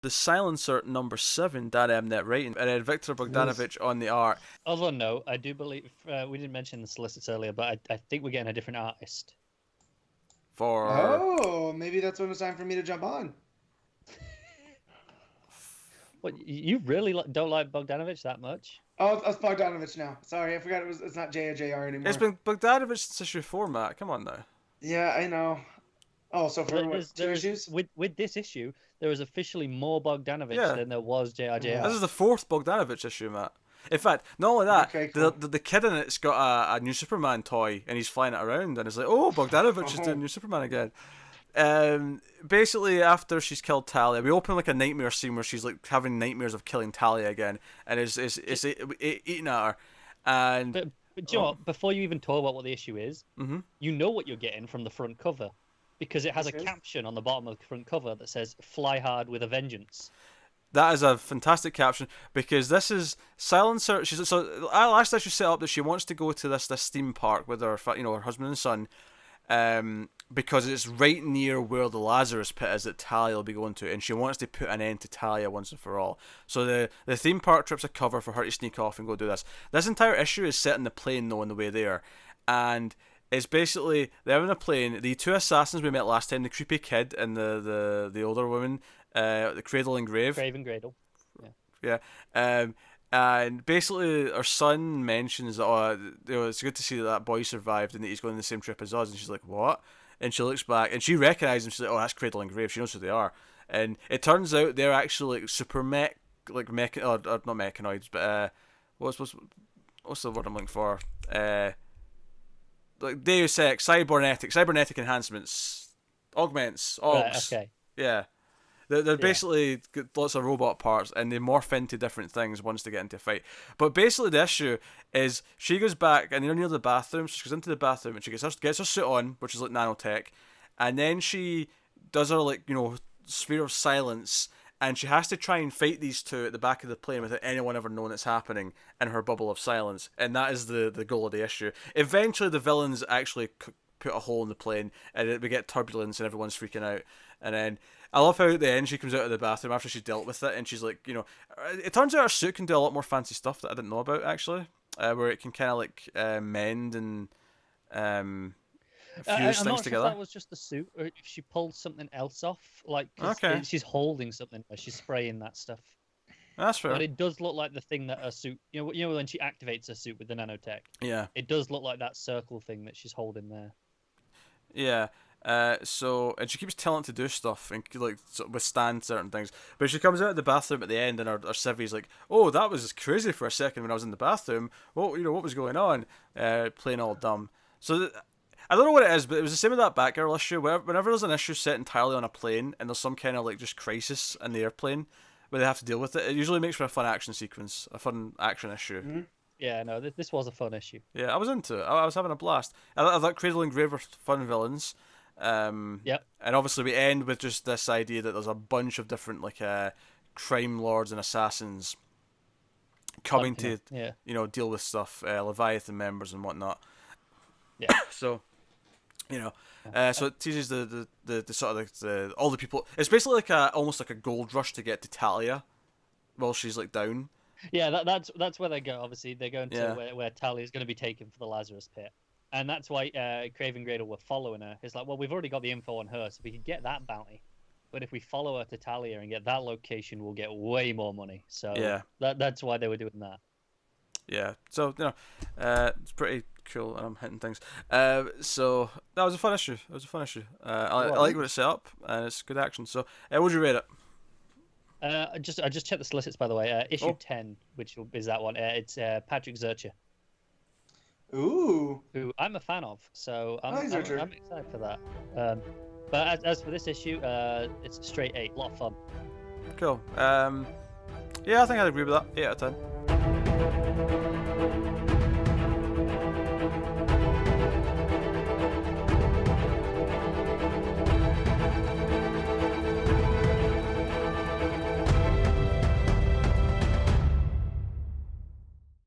The Silencer #7, Dan Mnet writing, and then Victor Bogdanovich on the art. Although no, I do believe we didn't mention the solicits earlier, but I think we're getting a different artist. Oh, maybe that's when it's time for me to jump on. What, you really don't like Bogdanovich that much? Oh, it's Bogdanovich now. Sorry, I forgot it's not JR anymore. It's been Bogdanovich since issue 4, Matt. Come on now. Yeah, I know. Oh, so for what, 2 issues? With this issue, there was officially more Bogdanovich than there was JR. This is the 4th Bogdanovich issue, Matt. In fact, not only that, okay, cool. the kid in it's got a new Superman toy, and he's flying it around, and it's like, oh, Bogdanovich is doing new Superman again. Basically, after she's killed Talia, we open like a nightmare scene where she's like having nightmares of killing Talia again, and is eating at her. And but do you know what? Before you even talk about what the issue is, you know what you're getting from the front cover, because it has a caption on the bottom of the front cover that says "Fly hard with a vengeance." That is a fantastic caption, because this is Silencer. So last issue set up that she wants to go to this theme park with her her husband and son, because it's right near where the Lazarus pit is that Talia will be going to, and she wants to put an end to Talia once and for all. So the theme park trip's a cover for her to sneak off and go do this. This entire issue is set in the plane though on the way there, and it's basically they're in a plane. The 2 assassins we met last time, the creepy kid and the older woman, the Cradle and Grave. Grave and Cradle. Yeah. And basically, her son mentions that it's good to see that boy survived and that he's going on the same trip as us. And she's like, what? And she looks back and she recognizes him. She's like, oh, that's Cradle and Grave. She knows who they are. And it turns out they're actually like super not mechanoids, but what's the word I'm looking for? Like Deus Ex, cybernetic enhancements, augments, augs. Right, okay. Yeah. They're basically got lots of robot parts, and they morph into different things once they get into a fight. But basically the issue is she goes back, and they're near the bathroom, so she goes into the bathroom, and she gets her suit on, which is like nanotech, and then she does her sphere of silence, and she has to try and fight these two at the back of the plane without anyone ever knowing it's happening in her bubble of silence, and that is the goal of the issue. Eventually the villains actually put a hole in the plane, and we get turbulence, and everyone's freaking out, and then I love how at the end she comes out of the bathroom after she's dealt with it, and she's like, it turns out her suit can do a lot more fancy stuff that I didn't know about, actually, where it can kind of like mend and fuse things together. I'm not sure if that was just the suit, or if she pulled something else off, she's holding something where she's spraying that stuff. That's fair. But it does look like the thing that her suit, you know when she activates her suit with the nanotech. Yeah. It does look like that circle thing that she's holding there. Yeah. And she keeps telling it to do stuff and withstand certain things, but she comes out of the bathroom at the end, and her civvy's like, "Oh, that was crazy for a second when I was in the bathroom. What was going on?" Playing all dumb. So I don't know what it is, but it was the same with that Batgirl issue. Whenever there's an issue set entirely on a plane and there's some kind of just crisis in the airplane where they have to deal with it, it usually makes for a fun action sequence, a fun action issue. Mm-hmm. Yeah, no, this was a fun issue. Yeah, I was into it. I was having a blast. I thought Cradle and Grave were fun villains. Yep. And obviously we end with just this idea that there's a bunch of different crime lords and assassins coming to deal with stuff, Leviathan members and whatnot. Yeah. So so it teases the sort of the all the people. It's basically almost like a gold rush to get to Talia while she's down. Yeah, that's where they go. Obviously, they're going to where Talia is going to be taken for the Lazarus Pit. And that's why Craven Gradle were following her. It's like, well, we've already got the info on her, so we could get that bounty. But if we follow her to Talia and get that location, we'll get way more money. So that's why they were doing that. Yeah, so it's pretty cool, and I'm hitting things. So that was a fun issue. I like what it's set up, and it's good action. So, would you rate it? I just checked the solicits, by the way. Issue 10, which is that one. It's Patrick Zircher. Ooh. Who I'm a fan of, so I'm excited for that. But as for this issue, it's a straight 8, a lot of fun. Cool. Yeah, I think I'd agree with that. 8 out of 10.